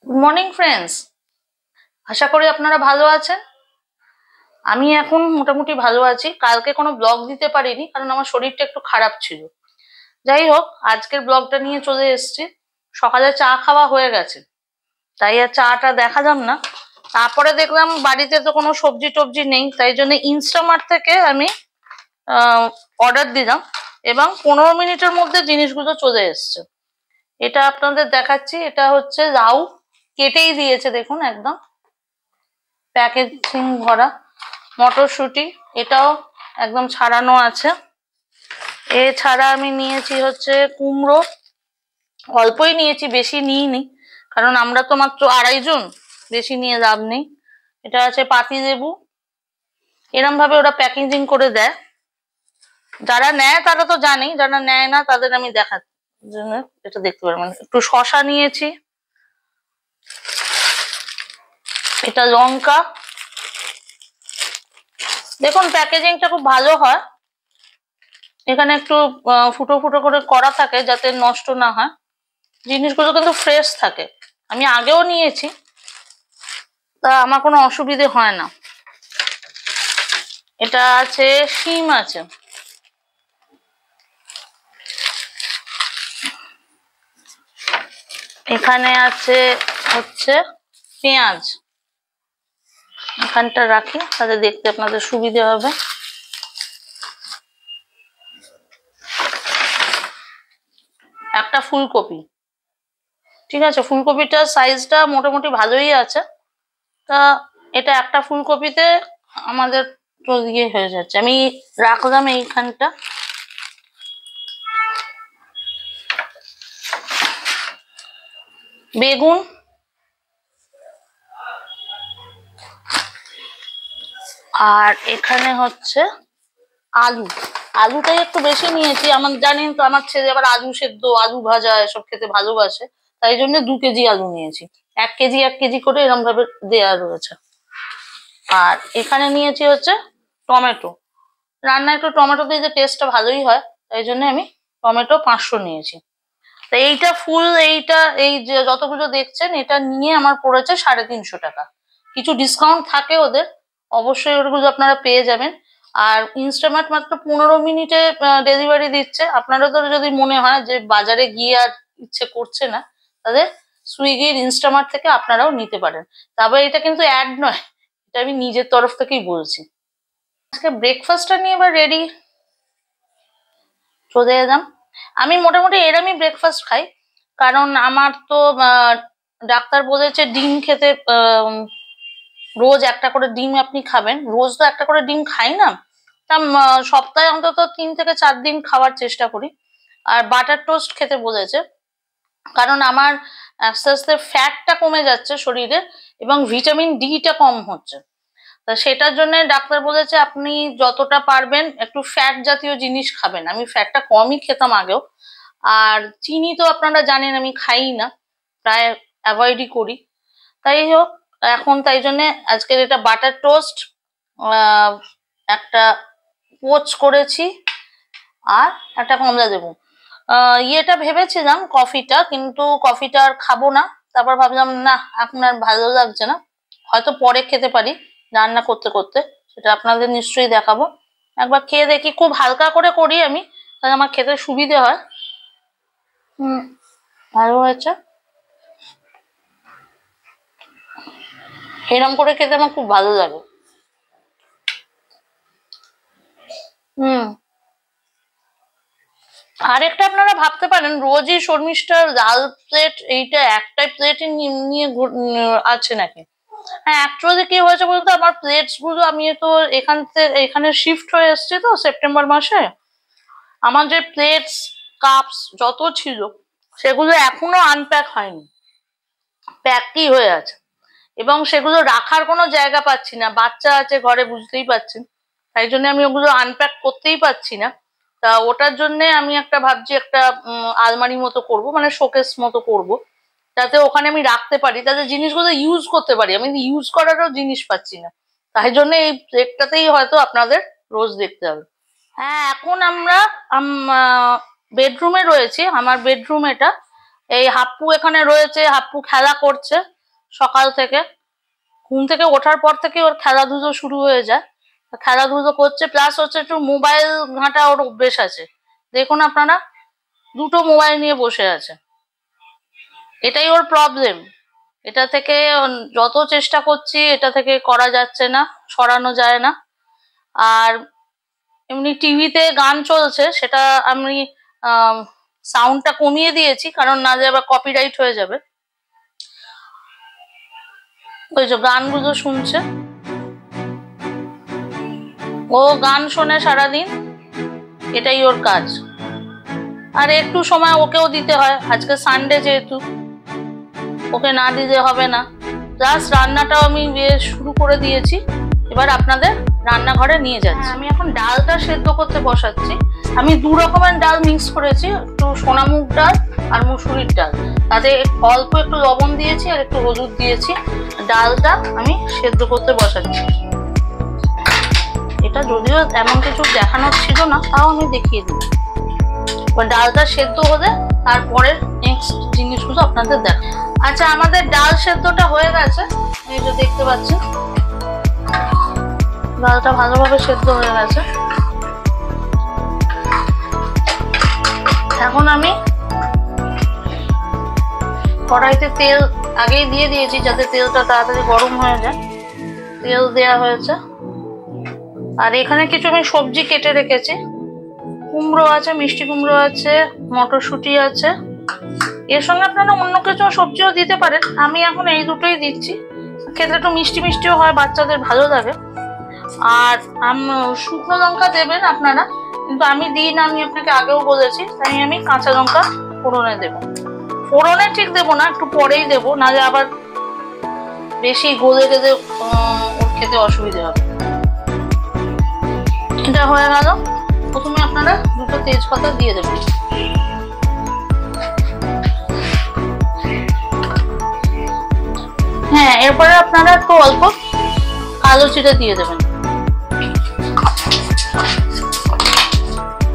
Good morning friends, আশা করি আপনারা ভালো আছেন। আমি এখন মোটামুটি ভালো আছি। কালকে কোনো ব্লগ দিতে পারিনি কারণ আমার শরীরটা একটু খারাপ ছিল। যাই হোক, আজকের ব্লগটা নিয়ে চলে এসেছি। সকালে চা খাওয়া হয়ে গেছে, তাই আর চাটা দেখালাম না। তারপরে দেখলাম বাড়িতে তো কোনো সবজি টবজি নেই, তাই জন্য ইনস্টামার্ট থেকে আমি অর্ডার দিলাম এবং 15 মিনিটের মধ্যে জিনিসগুলো চলে এসছে। এটা আপনাদের দেখাচ্ছি। এটা হচ্ছে লাউ, কেটেই দিয়েছে দেখুন, একদম প্যাকেজিং ভরা। মটরশুঁটি, এটাও একদম ছাড়ানো আছে। এছাড়া আমি নিয়েছি হচ্ছে কুমড়ো, অল্পই নিয়েছি, বেশি নিইনি কারণ আমরা তো মাত্র 2.5 জন, বেশি নিয়ে লাভ নেই। এটা আছে পাতি লেবু। এরম ভাবে ওরা প্যাকেজিং করে দেয়। যারা নেয় তারা তো জানেই, যারা নেয় না তাদের আমি দেখার জন্য এটা দেখতে পারবেন। একটু শসা নিয়েছি, এটা লঙ্কা। দেখুন প্যাকেজিংটা খুব ভালো হয়, এখানে একটু ফুটো ফুটো করে করা থাকে যাতে নষ্ট না হয়। জিনিসগুলো কিন্তু ফ্রেশ থাকে, আমি আগেও নিয়েছি, তা আমার কোনো অসুবিধে হয় না। এটা আছে শিম আছে, এখানে আছে হচ্ছে পেঁয়াজ। এখানটা রাখি তাহলে দেখতে আপনাদের সুবিধে হবে। একটা ফুলকপি, ঠিক আছে, ফুলকপিটার সাইজটা মোটামুটি ভালোই আছে। তা এটা একটা ফুলকপিতে আমাদের তো ইয়ে হয়ে যাচ্ছে, আমি রাখলাম এইখানটা। বেগুন, আর এখানে হচ্ছে আলু। আলুটাই একটু বেশি নিয়েছি, আমার জানেন তো আমার ছেলে আবার আলু সেদ্ধ, আলু ভাজা এসব খেতে ভালোবাসে, তাই জন্য 2 কেজি আলু নিয়েছি। 1 কেজি 1 কেজি করে এরকম ভাবে দেয়া রয়েছে। আর এখানে নিয়েছি হচ্ছে টমেটো। রান্না একটু টমেটো দিয়ে যে টেস্টটা ভালোই হয়, তাই জন্য আমি টমেটো 500 নিয়েছি। তো এইটা ফুল, এইটা এই যে যতগুলো দেখছেন এটা নিয়ে আমার পড়েছে 350 টাকা। কিছু ডিসকাউন্ট থাকে ওদের, অবশ্যই ওগুলো আপনারা পেয়ে যাবেন। আর ইনস্টামার্ট মাত্র 15 মিনিটে ডেলিভারি দিচ্ছে। আপনাদের যদি মনে হয় যে বাজারে গিয়ে আর ইচ্ছে করছে না, তাদের সুইগির ইনস্টামার্ট থেকে আপনারাও নিতে পারেন। তবে এটা কিন্তু অ্যাড নয়, এটা আমি নিজের তরফ থেকেই বলছি। আজকে ব্রেকফাস্টটা নিয়ে এবার রেডি চলে এলাম। আমি মোটামুটি এরমই ব্রেকফাস্ট খাই, কারণ আমার তো ডাক্তার বলেছে ডিম খেতে, রোজ একটা করে ডিম আপনি খাবেন। রোজ তো একটা করে ডিম খাই না, তা সপ্তাহে অন্তত 3 থেকে 4 দিন খাওয়ার চেষ্টা করি। আর বাটার টোস্ট খেতে বলেছে, কারণ আমার আস্তে আস্তে ফ্যাটটা কমে যাচ্ছে শরীরে এবং ভিটামিন ডিটা কম হচ্ছে। তা সেটার জন্য ডাক্তার বলেছে আপনি যতটা পারবেন একটু ফ্যাট জাতীয় জিনিস খাবেন। আমি ফ্যাটটা কমই খেতাম আগেও। আর চিনি তো আপনারা জানেন আমি খাই না, প্রায় অ্যাভয়েডই করি। তাই হোক, এখন তাই জন্য আজকের এটা বাটার টোস্ট, একটা পোচ করেছি আর একটা কমলা লেবু। ইয়েটা ভেবেছিলাম কফিটা, কিন্তু কফিটা আর খাবো না। তারপর ভাবলাম না, এখন আর ভালো লাগছে না, হয়তো পরে খেতে পারি রান্না করতে করতে, সেটা আপনাদের নিশ্চয়ই দেখাবো। একবার খেয়ে দেখি, খুব হালকা করে করি আমি, তাহলে আমার খেতে সুবিধে হয়। ভালো হয়েছে, এরম করে খেতে আমার খুব ভালো লাগে। আরেকটা আপনারা ভাবতে পারেন, রোজই শর্মিষ্ঠার লাল প্লেট এইটা একটাই প্লেটই নিয়ে আছে নাকি। হ্যাঁ, অ্যাকচুয়ালি কি হয়েছে বলতো, আমার প্লেটস গুলো আমি তো এখানে শিফট হয়ে এসেছি তো সেপ্টেম্বর মাসে। আমার যে প্লেটস কাপস যত ছিল সেগুলো এখনো আনপ্যাক হয়নি, প্যাকই হয়ে আছে, এবং সেগুলো রাখার কোনো জায়গা পাচ্ছি না। বাচ্চা আছে ঘরে, বুঝতেই পারছেন, তাই জন্য আমি ওগুলো আনপ্যাক করতেই পারছি না। তা ওটার জন্য আমি একটা ভাবছি, একটা আলমারি মতো করব, মানে শোকেস মতো করব, যাতে ওখানে আমি রাখতে পারি, যাতে জিনিসগুলো ইউজ করতে পারি। আমি ইউজ করারও জিনিস পাচ্ছি না, তাই জন্য এই প্লেটটাতেই হয়তো আপনাদের রোজ দেখতে হবে। হ্যাঁ, এখন আমরা বেডরুমে রয়েছি, আমার বেডরুম এটা। এই হাপ্পু এখানে রয়েছে, হাপ্পু খেলা করছে সকাল থেকে, ঘুম থেকে ওঠার পর থেকে ওর খেলাধুলো শুরু হয়ে যায়, খেলাধুলো করছে, প্লাস হচ্ছে একটু মোবাইল ঘাঁটা ওর অভ্যেস আছে। দেখুন আপনারা, দুটো মোবাইল নিয়ে বসে আছে, এটাই ওর প্রবলেম। এটা থেকে যত চেষ্টা করছি এটা থেকে করা যাচ্ছে না, সরানো যায় না। আর এমনি টিভিতে গান চলছে, সেটা আমি সাউন্ডটা কমিয়ে দিয়েছি, কারণ না যে আবার কপিরাইট হয়ে যাবে। ওই যে গানগুলো শুনছে, ও গান শোনে সারাদিন, এটাই ওর কাজ। আর একটু সময় ওকেও দিতে হয়, আজকে সানডে যেহেতু ওকে না দিতে হবে না। জাস্ট রান্নাটাও আমি শুরু করে দিয়েছি, এবার আপনাদের রান্নাঘরে নিয়ে যাচ্ছি। আমি এখন ডালটা সেদ্ধ করতে বসাচ্ছি। আমি 2 রকমের ডাল মিক্স করেছি, একটু সোনামুগ ডাল আর মুসুরির ডাল, তাতে অল্প একটু লবণ দিয়েছি আর একটু হলুদ দিয়েছি। ডালটা আমি সেদ্ধ করতে বসাচ্ছি। এটা যদিও এমন কিছু দেখানোর ছিল না, তাও আমি দেখিয়ে দিই। ডালটা সেদ্ধ হলে তারপরে নেক্সট জিনিসগুলো আপনাদের দেখা। আচ্ছা, আমাদের ডাল সেদ্ধটা হয়ে গেছে, এই যে দেখতে পাচ্ছেন ডালটা ভালোভাবে সেদ্ধ হয়ে গেছে। এখন আমি কড়াইতে তেল আগেই দিয়ে দিয়েছি, যাতে তেলটা তাড়াতাড়ি গরম হয়ে যায়। তেল দেয়া হয়েছে, আর এখানে কিছু আমি সবজি কেটে রেখেছি। কুমড়ো আছে, মিষ্টি কুমড়ো আছে, মটরশুঁটি আছে। এর সঙ্গে আপনারা অন্য কিছু সবজিও দিতে পারেন, আমি এখন এই দুটোই দিচ্ছি। খেতে একটু মিষ্টি মিষ্টিও হয়, বাচ্চাদের ভালো লাগে। আর শুকনো লঙ্কা দেবেন আপনারা, কিন্তু আমি দিই না, আমি আপনাকে আগেও বলেছি, তাই আমি কাঁচা লঙ্কা ফোড়নে দেবো। ফোড়নে ঠিক দেবো না, একটু পরেই দেবো, নাহলে আবার বেশি গলে গেলে ওর খেতে অসুবিধা হবে। এটা হয়ে গেল। প্রথমে আপনারা 2টো তেজপাতা দিয়ে দেবেন। হ্যাঁ, এরপরে আপনারা একটু অল্প কালো জিরে দিয়ে দেবেন।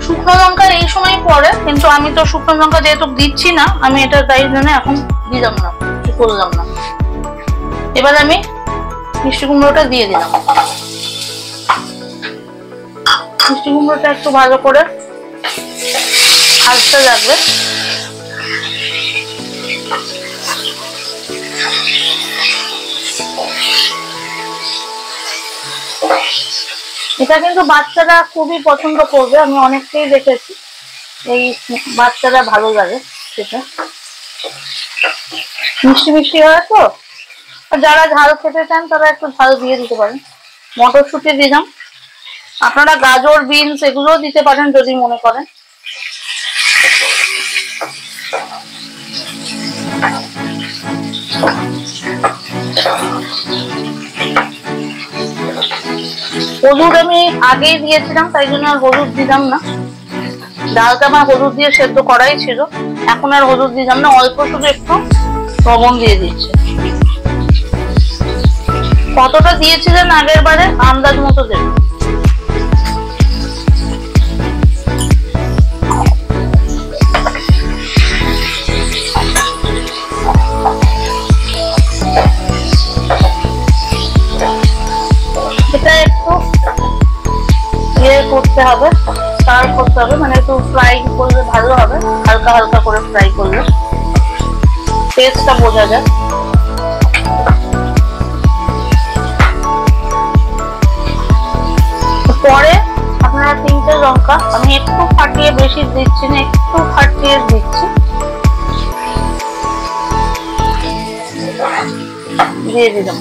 শুকনো লঙ্কা এই সময় পরে, কিন্তু আমি তো শুকনো লঙ্কা যেহেতু দিচ্ছি না, আমি এটা তাই জন্য এখন দিলাম না, কিছু করলাম না। এবার আমি মিষ্টি কুমড়োটা দিয়ে দিলাম। মিষ্টি কুমড়োটা একটু ভালো করে ভাজতে লাগবে। এটা কিন্তু বাচ্চারা খুবই পছন্দ করবে, আমি অনেককেই দেখেছি, এই বাচ্চারা ভালো লাগে সেটা। মিষ্টি মিষ্টি হয় তো, যারা ঝাল খেতে চান তারা একটু ঝাল দিয়ে দিতে পারেন। মটরশুঁটি দিলাম, আপনারা গাজর, বিনস এগুলোও দিতে পারেন যদি মনে করেন। হলুদ আমি আগেই দিয়েছিলাম, তাই জন্য আর হলুদ দিলাম না। ডালটা আমার হলুদ দিয়ে সেদ্ধ করাই ছিল, এখন আর হলুদ দিলাম না, অল্প শুধু একটু লবণ দিয়ে দিচ্ছি। কতটা দিয়েছিলেন আগের বারে আন্দাজ মতো দেবেন। এটা একটু করতে হবে, সার্ভ করতে হবে, মানে একটু ফ্রাই করলে ভালো হবে, হালকা হালকা করে ফ্রাই করলে টেস্টটা বোঝা যায়। পরে আপনারা 3টে লঙ্কা, আমি একটু ফাটিয়ে, বেশি দিচ্ছি না, একটু ফাটিয়ে দিচ্ছি, দিয়ে দিলাম।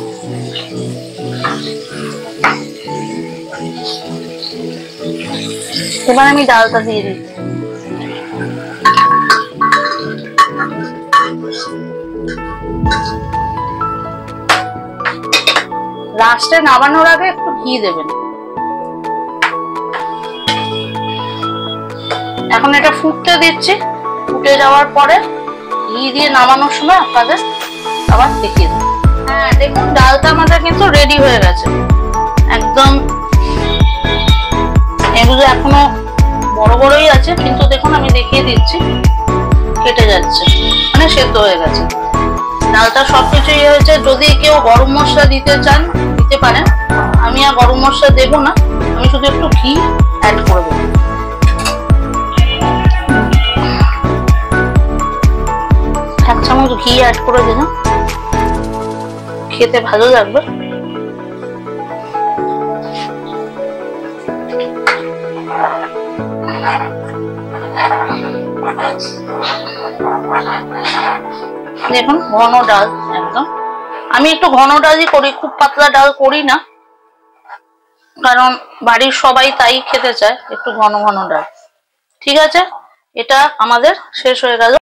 এবার আমি ডালটা দিয়ে দিচ্ছি। লাস্টে নামানোর আগে একটু ঘি দেবেন। এখন এটা ফুটতে দিচ্ছি, ফুটে যাওয়ার পরে ঘি দিয়ে নামানোর সময় আপনাদের আবার দেখিয়ে দেব। হ্যাঁ, দেখুন ডালটা আমাদের কিন্তু রেডি হয়ে গেছে একদম। এগুলো এখনো বড় বড়ই আছে, কিন্তু দেখুন আমি দেখিয়ে দিচ্ছি, কেটে যাচ্ছে, মানে সেদ্ধ হয়ে গেছে। ডালটা সবকিছুই হয়েছে। যদি কেউ গরম মশলা দিতে চান দিতে পারেন, আমি আর গরম মশলা দেবো না, আমি শুধু একটু ঘি অ্যাড করে দেবো। এক চামচ ঘি অ্যাড করে দিলাম, খেতে ভালো লাগবে। দেখুন ঘন ডাল একদম। আমি একটু ঘন ডালই করি, খুব পাতলা ডাল করি না, কারণ বাড়ির সবাই তাই খেতে চায়, একটু ঘন ঘন ডাল। ঠিক আছে, এটা আমাদের শেষ হয়ে গেল।